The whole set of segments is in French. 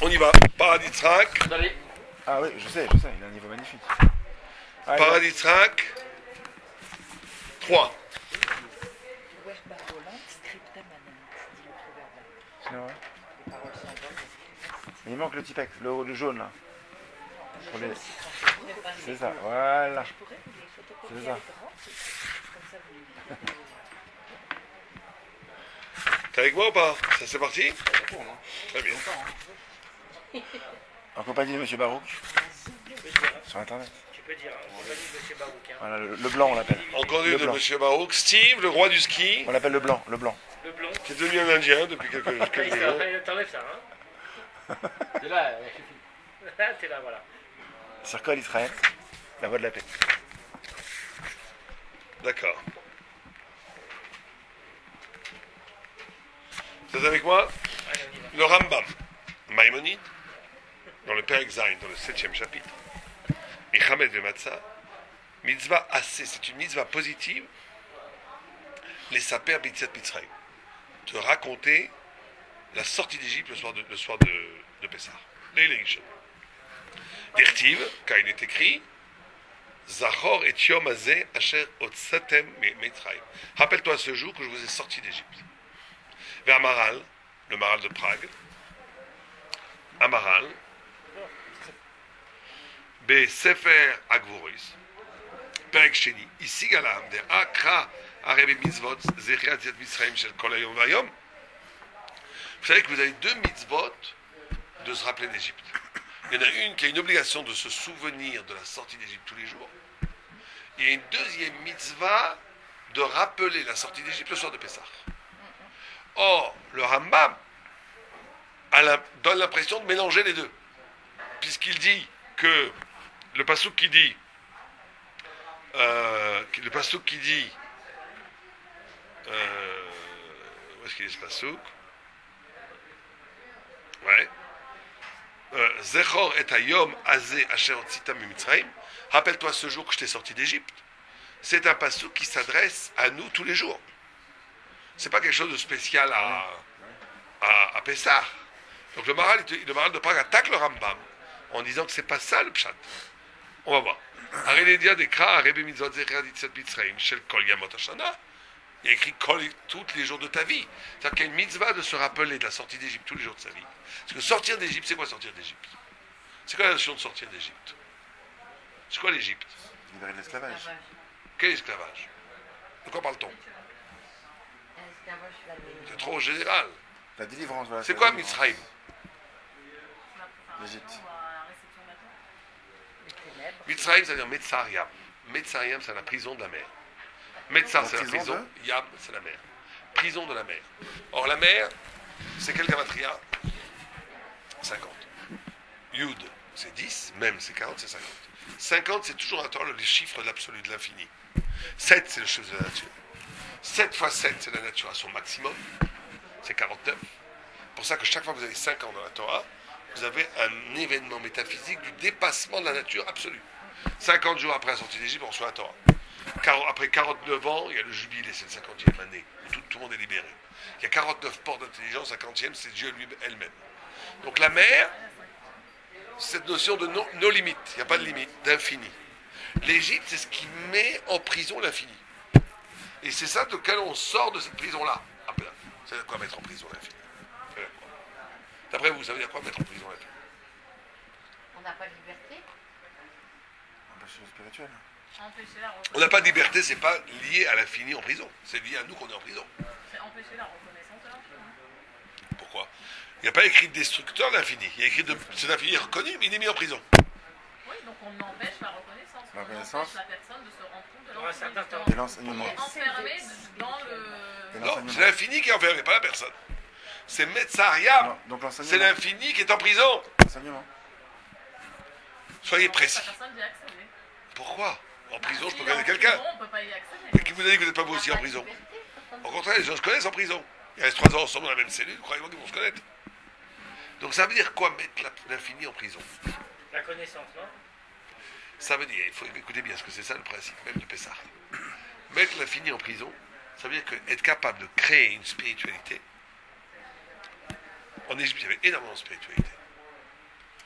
On y va. Paraditzrak. Ah oui, je sais, il a un niveau magnifique. Allez, Paraditzrak. 3. sinon, ouais. Mais il manque le petit texte, le jaune là. Pour les... C'est ça, voilà. C'est ça. T'es avec moi ou pas? Ça c'est parti? Très bien. En compagnie de Monsieur Barouk. Sur internet. Tu peux dire, en compagnie de M. Barouk. Hein. Voilà, le blanc on l'appelle. En compagnie Le de blanc. M. Barouk. Steve, le roi du ski, On l'appelle le blanc, le blanc. Le blond. qui est devenu un Indien depuis quelques jours. T'enlèves ça, hein. C'est là, Là, t'es là, voilà. Sur Kol Israël, la voie de la paix. D'accord. Vous êtes avec moi? Allez, on y va. Le Rambam, Maïmonide, dans le Père Zain, dans le 7e chapitre, Michamed Vematzah, mitzvah assez, c'est une mitzvah positive, les saper b'itziat Mitzrayim, de raconter la sortie d'Égypte le soir de Pessah, l'élection. D'Ertiv, car il est écrit, Zachor et Yom Hazeh Asher Otsatem Mitzrayim. Rappelle-toi ce jour que je vous ai sorti d'Égypte. Vers Maral, le Maral de Prague, Amaral, Be Sefer Agvoris, Perek Sheni, ici Galam, de Akra Arebe Mitzvot, Zechriat Yad Mitzrayim Shel Kol Hayom Vayom. Vous savez que vous avez deux mitzvot de se rappeler d'Égypte. Il y en a une qui a une obligation de se souvenir de la sortie d'Égypte tous les jours. Il y a une deuxième mitzvah de rappeler la sortie d'Égypte le soir de Pessah. Or, le Rambam donne l'impression de mélanger les deux. Puisqu'il dit que le passouk qui dit où est-ce qu'il est ce passouk? Ouais. Zechor et hayom azeh asher otzitam mitzrayim. Rappelle-toi ce jour que je t'ai sorti d'Égypte. C'est un passouk qui s'adresse à nous tous les jours. C'est pas quelque chose de spécial à Pessah. Donc le Maral de Prague attaque le Rambam en disant que c'est pas ça le pshat. On va voir. Arenedia dekra arebe mitzvot zechriat yitzat mitzrayim shel kol yamot hashana. Il y a écrit tous les jours de ta vie. C'est-à-dire qu'il y a une mitzvah de se rappeler de la sortie d'Égypte tous les jours de sa vie. Parce que sortir d'Égypte, c'est quoi sortir d'Égypte? C'est quoi la notion de sortir d'Égypte? C'est quoi l'Égypte? Libérer de l'esclavage. Quel esclavage? De quoi parle-t-on? C'est trop général. La délivrance, voilà. C'est quoi Mitzrayim? L'Égypte. Mitzrayim, ça veut dire Metzariam. Metzariam, c'est la prison de la mer. Metzar, c'est la prison. Yam, c'est la mer. Prison de la mer. Or, la mer, c'est quel gamatria? 50. Yud, c'est 10. Même, c'est 40, c'est 50. 50, c'est toujours un temps le chiffre de l'absolu, de l'infini. 7, c'est le chiffre de la nature. 7 fois 7, c'est la nature à son maximum. C'est 49. C'est pour ça que chaque fois que vous avez 5 ans dans la Torah, vous avez un événement métaphysique du dépassement de la nature absolue. 50 jours après la sortie d'Égypte, on reçoit la Torah. Après 49 ans, il y a le jubilé, c'est le 50e année, où tout le monde est libéré. Il y a 49 portes d'intelligence, 50e, c'est Dieu elle-même. Donc la mer, cette notion de no limite, il n'y a pas de limite, d'infini. L'Égypte, c'est ce qui met en prison l'infini. Et c'est ça de lequel on sort de cette prison-là. Ah ben, ça veut dire quoi mettre en prison l'infini? D'après vous, ça veut dire quoi mettre en prison l'infini? On n'a pas de liberté. Empêcher le spirituel. Empêcher la On n'a pas de liberté, c'est pas lié à l'infini en prison. C'est lié à nous qu'on est en prison. C'est empêcher la reconnaissance de l'infini. Pourquoi? Il n'y a pas écrit de destructeur de l'infini. Il y a écrit de cet infini reconnu, mais il est mis en prison. Oui, donc on empêche la reconnaissance. La On reconnaissance. empêche la personne de se rendre compte de Pour un certain temps. Et On l'enseignement. est enfermé dans le... Et Non, l'enseignement. c'est l'infini qui est enfermé, pas la personne. C'est Metzariam. Non, donc C'est l'enseignement. l'infini qui est en prison. L'enseignement. Soyez précis. La personne d'y accéder. Pourquoi? En prison, je peux Si gagner en quelqu'un. prison, on peut pas y accéder. Mais qui vous a dit que vous n'êtes pas vous aussi en prison? Au contraire, les gens se connaissent en prison. Ils restent 3 ans ensemble dans la même cellule, croyez-moi qu'ils vont se connaître. Donc ça veut dire quoi mettre l'infini en prison? La connaissance, non? Ça veut dire, il faut écouter bien, parce que c'est ça le principe même de Pessah. Mettre l'infini en prison, ça veut dire être capable de créer une spiritualité. En Égypte, il y avait énormément de spiritualité.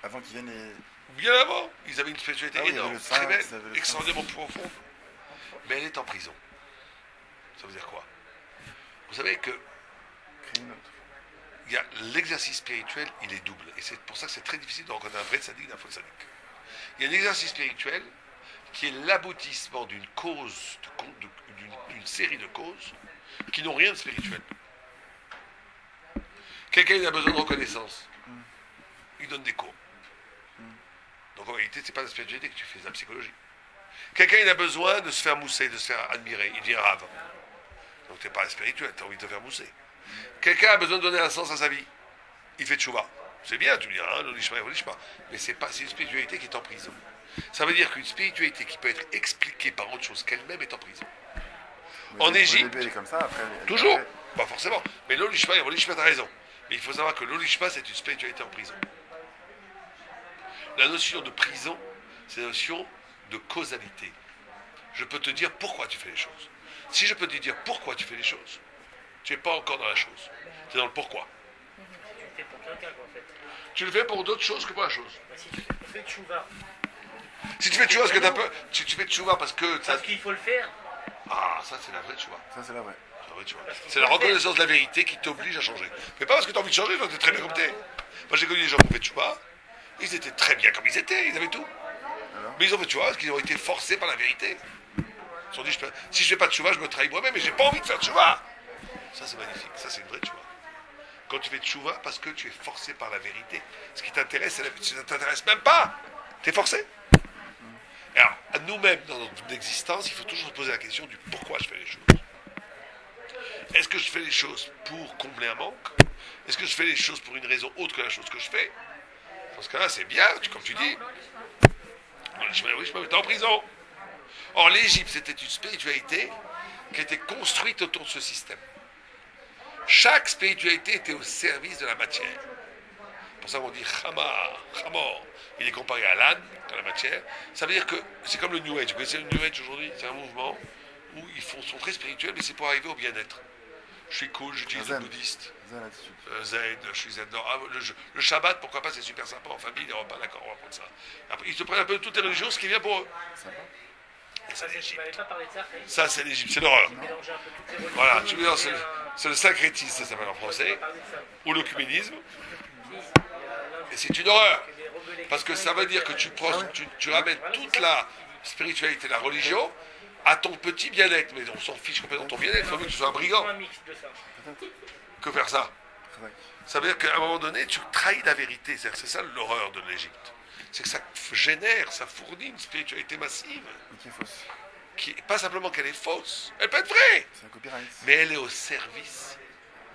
Avant qu'ils viennent les... Bien avant, ils avaient une spiritualité Ah oui, il y avait énorme, le très sphinx, belle, il y avait le extraordinairement profonde. Mais elle est en prison. Ça veut dire quoi? Vous savez que Créer une autre. il y a l'exercice spirituel, il est double. Et c'est pour ça que c'est très difficile de reconnaître un vrai sadique d'un faux sadique. Il y a un exercice spirituel qui est l'aboutissement d'une cause, d'une série de causes qui n'ont rien de spirituel. Quelqu'un il a besoin de reconnaissance. Il donne des cours. Donc en réalité, c'est pas la spiritualité que tu fais, c'est la psychologie. Quelqu'un il a besoin de se faire mousser, de se faire admirer. Il devient rave. Donc tu n'es pas spirituel, tu as envie de te faire mousser. Quelqu'un a besoin de donner un sens à sa vie. Il fait tchouva. C'est bien, tu me diras, hein, l'olishma, mais c'est une spiritualité qui est en prison. Ça veut dire qu'une spiritualité qui peut être expliquée par autre chose qu'elle-même est en prison. Mais En Égypte, au début, elle est comme ça, après... toujours, après- pas forcément. Mais l'olishma, t'as raison. Mais il faut savoir que l'olishma, c'est une spiritualité en prison. La notion de prison, c'est la notion de causalité. Je peux te dire pourquoi tu fais les choses. Si je peux te dire pourquoi tu fais les choses, tu n'es pas encore dans la chose. Tu es dans le pourquoi. Tu le fais pour quelqu'un, quoi, en fait. Tu le fais pour d'autres choses que pour la chose. Bah, si tu fais tchouva, Si tu fais tchouva parce que t'as peur, tu fais tchouva parce que ça... parce qu'il faut le faire, Ah, ça c'est la vraie tchouva. Ça, c'est la vraie. C'est la vraie tchouva. C'est la reconnaissance de la vérité qui t'oblige à changer. Mais pas parce que tu as envie de changer, toi t'es très bien comme t'es. Moi j'ai connu des gens qui ont fait tchouva, ils étaient très bien comme ils étaient, ils avaient tout. Alors Mais ils ont fait tchouva parce qu'ils ont été forcés par la vérité. Ils se sont dit, si je fais pas de tchouva, je me trahis moi-même et j'ai pas envie de faire tchouva. Ça c'est magnifique, ça c'est une vraie tchouva. Quand tu fais tchouva parce que tu es forcé par la vérité. Ce qui t'intéresse, c'est la vérité. Ça ne t'intéresse même pas. Tu es forcé. Alors, à nous-mêmes, dans notre existence, il faut toujours se poser la question du pourquoi je fais les choses. Est-ce que je fais les choses pour combler un manque? Est-ce que je fais les choses pour une raison autre que la chose que je fais? Dans ce cas-là, c'est bien, comme tu dis. Oui, je me mettais en prison. Or, l'Égypte, c'était une spiritualité qui était construite autour de ce système. Chaque spiritualité était au service de la matière. C'est pour ça qu'on dit Chamor. Il est comparé à l'âne, dans la matière. Ça veut dire que c'est comme le New Age. Vous connaissez le New Age aujourd'hui? C'est un mouvement où ils sont très spirituels, mais c'est pour arriver au bien-être. Je suis cool, j'utilise le bouddhiste. Zen attitude. Zen, je suis zen. Non, le Shabbat, pourquoi pas, c'est super sympa en famille, les repas, d'accord, on va prendre ça. Après, ils se prennent un peu de toutes les religions, ce qui est bien pour eux. Sympa. Et ça, c'est tu l'Égypte. m'avais pas parlé de ça, Faye. Ça, c'est l'Égypte, c'est l'horreur. Mélanger un peu toutes les religions. Voilà, tu veux dire, et, c'est le syncrétisme, ça s'appelle en français, parler de ça. ou l'œcuménisme, Si, et c'est une horreur. des rebelles Parce que ça veut dire que tu ramènes Voilà, toute c'est ça. la spiritualité, la religion, à ton petit bien-être. Mais on s'en fiche complètement de ton bien-être, il faut mieux que tu sois un brigand. un mix de ça. Que faire ça? Très Ça veut dire qu'à un moment donné, tu trahis la vérité. C'est ça l'horreur de l'Égypte. C'est que ça génère, ça fournit une spiritualité massive, mais qui est fausse. qui pas simplement qu'elle est fausse, elle peut être vraie, C'est un copyright. mais elle est au service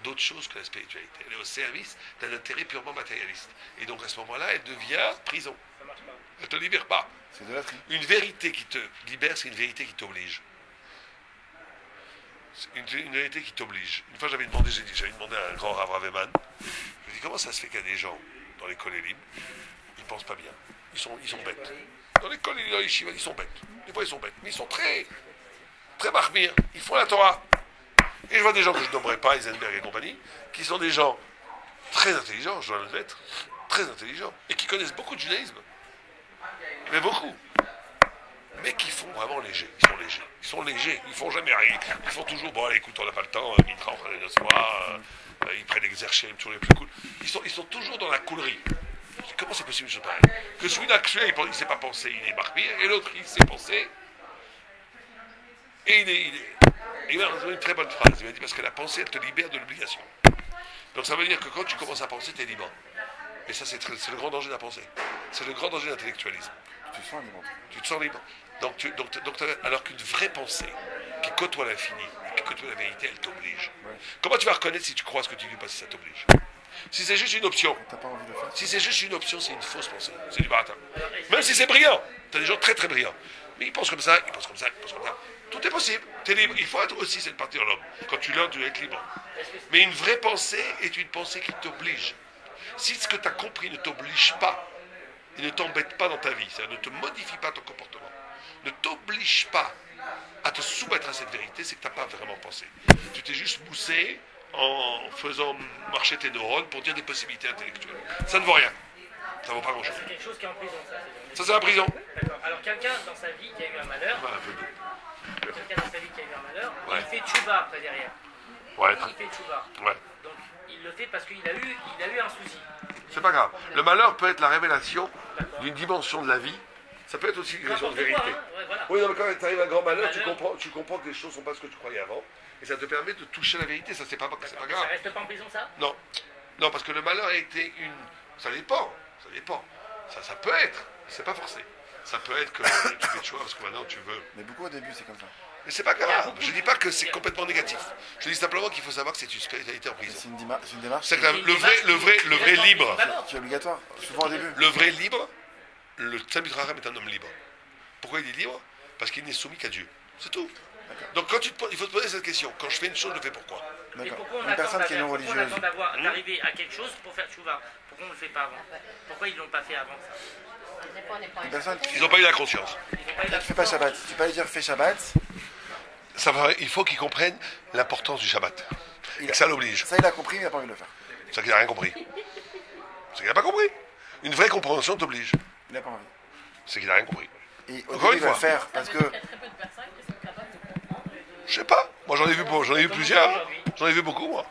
d'autre chose que la spiritualité. Elle est au service d'un intérêt purement matérialiste. Et donc à ce moment-là, elle devient prison. Ça marche pas. Elle ne te libère pas. C'est de la tri. Une vérité qui te libère, c'est une vérité qui t'oblige. C'est une vérité qui t'oblige. Une fois, j'avais demandé à un grand Rav Raveman, je lui ai dit, comment ça se fait qu'il y a des gens dans l'école libre, ils ne pensent pas bien. Ils sont bêtes. Dans l'école yeshiva, ils sont bêtes. Des fois, ils sont bêtes. Mais ils sont très marmires. Ils font la Torah. Et je vois des gens que je ne nommerai pas, Eisenberg et compagnie, qui sont des gens très intelligents, je dois l'admettre, très intelligents, et qui connaissent beaucoup de judaïsme. Mais beaucoup. Mais qui font vraiment léger. Ils sont légers. Ils font jamais rien. Ils font toujours, bon, allez, écoute, on n'a pas le temps, Mitra, on prend des soirs, ils prennent les exercices, toujours les plus cool. Ils sont toujours dans la coulerie. Comment c'est possible, je pareil? Que celui-là, il ne sait pas penser, il est marmire, et l'autre, il sait penser, et il m'a donné une très bonne phrase. Il m'a dit, parce que la pensée, elle te libère de l'obligation. Donc ça veut dire que quand tu commences à penser, tu es libre. Et ça, c'est le grand danger de la pensée. C'est le grand danger de l'intellectualisme. Tu te sens libre. Tu te sens libre. Alors qu'une vraie pensée, qui côtoie l'infini, qui côtoie la vérité, elle t'oblige. Ouais. Comment tu vas reconnaître si tu crois ce que tu dis pas si ça t'oblige? Si c'est juste une option, T'as pas envie de le faire. si c'est juste une option, c'est une fausse pensée. C'est du baratin. Même si c'est brillant. Tu as des gens très très brillants. Mais ils pensent comme ça, ils pensent comme ça, ils pensent comme ça. Tout est possible. Tu es libre. Il faut être aussi cette partie de l'homme. Quand tu l'as, tu dois être libre. Mais une vraie pensée est une pensée qui t'oblige. Si ce que tu as compris ne t'oblige pas, et ne t'embête pas dans ta vie, c'est-à-dire ne te modifie pas ton comportement, ne t'oblige pas à te soumettre à cette vérité, c'est que tu n'as pas vraiment pensé. Tu t'es juste moussé en faisant marcher tes neurones pour dire des possibilités intellectuelles. Ça ne vaut rien. Ça vaut pas grand-chose. C'est quelque chose qui est en prison, ça. Ça, c'est la prison. D'accord. Alors, quelqu'un dans sa vie qui a eu un malheur, Un peu doux. quelqu'un dans sa vie qui a eu un malheur, Ouais. il fait tchouba après derrière. Ouais, Il fait tchouba. ouais. Donc, il le fait parce qu'il a eu un souci. C'est pas grave. Le malheur peut être la révélation D'accord. d'une dimension de la vie. Ça peut être aussi une question de N'importe quoi, vérité. hein. Ouais, voilà. Oui, non, mais quand tu arrives à un grand malheur, tu Malheur. comprends que les choses ne sont pas ce que tu croyais avant. Et ça te permet de toucher la vérité. Ça, c'est pas Ça grave. reste pas en prison, ça? Non. Non, parce que le malheur a été une. Ça dépend. Ça dépend. Ça peut être. C'est pas forcé. Ça peut être que tu fais de choix parce que maintenant tu veux. Mais beaucoup au début, c'est comme ça. Mais c'est pas grave. Je dis pas que c'est complètement négatif. Je dis simplement qu'il faut savoir que c'est une spiritualité en prison. C'est une démarche C'est que le vrai libre. qui est obligatoire, souvent au début. Le vrai libre, le Talmud Chacham est un homme libre. Pourquoi il est libre? Parce qu'il n'est soumis qu'à Dieu. C'est tout. Donc quand il faut te poser cette question. Quand je fais une chose, je le fais pourquoi? Mais D'accord. pourquoi on Une attend personne qui est non religieuse. d'arriver à quelque chose pour faire tchouva? Pourquoi on ne le fait pas avant? Pourquoi ils ne l'ont pas fait avant ça? Une personne qui Ils n'ont pas eu la conscience. Ils n'ont pas eu la ne fait pas Shabbat. Tu peux pas lui dire fais Shabbat. Il faut qu'ils comprennent l'importance du Shabbat. Et que ça l'oblige. Ça, il a compris, mais il n'a pas envie de le faire. C'est qu'il n'a rien compris. C'est qu'il n'a pas compris. Une vraie compréhension t'oblige. Il n'a pas envie. C'est qu'il n'a rien compris. Et au Encore début, une il va le fois. faire parce Ça que. veut dire qu'il y a très peu de personnes qui sont capables de comprendre et de... Je sais pas. Moi j'en ai vu plusieurs. J'en ai vu beaucoup moi.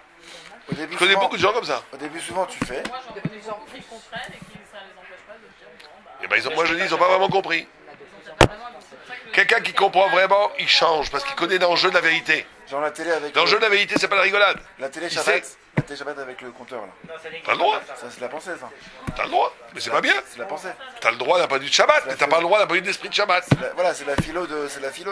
Au début, Je connais souvent, beaucoup de gens comme ça. au début, souvent, tu fais. Moi, j'en connais beaucoup qui comprennent et qui ça les empêche pas de dire bon, bah, Et ben, moi je dis, ils n'ont pas vraiment compris. ils ont peut-être pas vraiment. C'est pour ça que Quelqu'un qui comprend vraiment, il change parce qu'il connaît l'enjeu de la vérité. Genre la télé avec. L'enjeu de la vérité, c'est pas la rigolade. La télé Il Shabbat. sait. La télé Shabbat avec le compteur là. Non, ça n'existe T'as le droit. pas, ça. Ça, c'est la pensée, ça. T'as le droit, mais c'est pas bien. C'est la pensée. T'as le droit d'un point de vue de Shabbat, mais t'as pas le droit d'un point de vue d'esprit de Shabbat. Voilà, c'est la philo,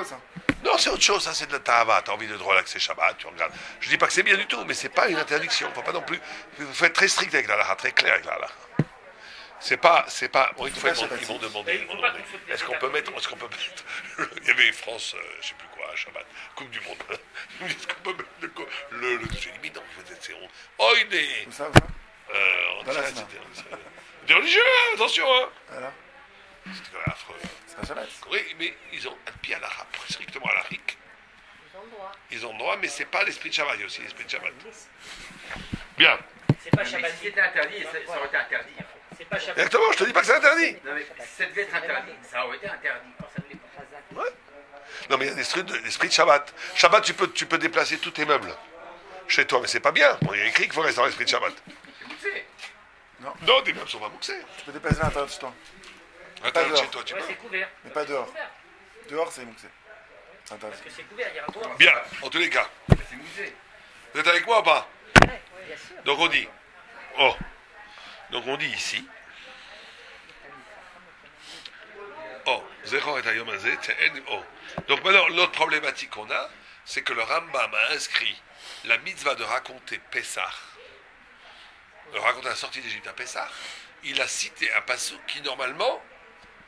ça. Non, c'est autre chose, ça c'est de la tahava. T'as envie de te relaxer Shabbat, tu regardes. Je dis pas que c'est bien du tout, mais c'est pas une interdiction. Faut pas non plus. Il faut être très strict avec la halakha, très clair avec la halakha. C'est pas. Bon, une fois, ils vont demander. Est-ce qu'on peut mettre. Il y avait France, je sais plus quoi, Shabbat, Coupe du Monde. Est-ce qu'on peut mettre le. J'ai dit, non, c'est honte. Oh, il est. Où ça, où ça En Dans la Tchad, Sina. c'était religieux, attention, hein. Voilà. C'était quand même affreux. C'est pas Shabbat. Oui, mais ils ont un pied à l'arabe, strictement à l'arique. Ils ont le droit, mais c'est pas l'esprit de Shabbat, il y a aussi l'esprit de Shabbat. Bien. C'est pas Mais si Shabbat. c'était interdit, ça aurait été interdit. C'est pas Shabbat. Exactement, je te dis pas que c'est interdit. Non mais si ça devait être interdit, ça aurait été interdit. Ouais. Non, mais il y a l'esprit de Shabbat. Shabbat, tu peux déplacer tous tes meubles chez toi, mais c'est pas bien. Bon, il y a écrit qu'il faut rester dans l'esprit de Shabbat. C'est bouffé. Non, tes meubles sont pas bouxés. Tu peux déplacer à l'intérieur de chez toi. Attends, dehors. chez toi, tu Ouais, peux. c'est couvert. Mais pas dehors. Couvert. Dehors, c'est mouxé. C'est interdit. Parce que c'est couvert, il y a un toit. Bien, en tous les cas. C'est moussé. Vous êtes avec moi ou pas? Donc on dit. Oh. Donc on dit ici. Oh. Zechor et Hayom Hazeh, Te'en, oh. Donc maintenant, l'autre problématique qu'on a, c'est que le Rambam a inscrit la mitzvah de raconter Pessah, de raconter la sortie d'Égypte à Pessah. Il a cité un passage qui normalement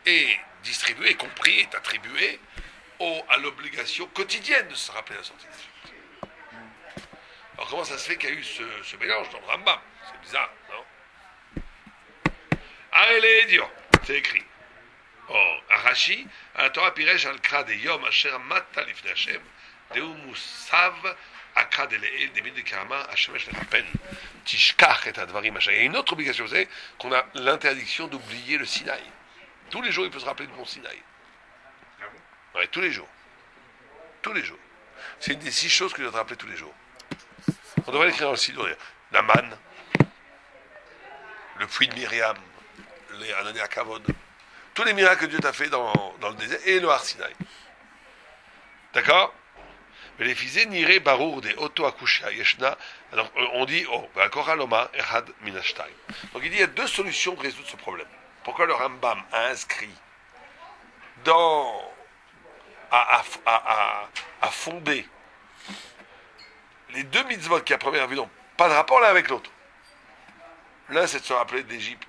est distribué, compris, est attribué à l'obligation quotidienne de se rappeler la sortie d'Égypte. Alors comment ça se fait qu'il y a eu ce mélange dans le Rambam? C'est bizarre, non? Allez, Dieu, c'est écrit. Oh, Arashi, à Torah Piresh al Kra de Yom Asher Mata Lifnei Hashem, Deu Musav Akra de Leel de Mid Karama Hashemesh Lechapen, Tishkach et Advarim Hashem. Il y a une autre obligation, vous savez, qu'on a l'interdiction d'oublier le Sinaï. Tous les jours, il peut se rappeler du mont Sinaï. Ouais, tous les jours. Tous les jours. C'est une des 6 choses que je dois te rappeler tous les jours. On devrait l'écrire dans le site, la manne, le puits de Myriam, les Anané à Kavod, tous les miracles que Dieu t'a fait dans le désert et le Har Sinaï. D'accord? Mais les fils niré barour des auto akushia yeshna. Alors on dit oh, koraloma erad minashtaim. Donc il dit il y a 2 solutions pour résoudre ce problème. Pourquoi le Rambam a inscrit à fonder les 2 mitzvot qui à première vue n'ont pas de rapport l'un avec l'autre. L'un c'est de se rappeler d'Égypte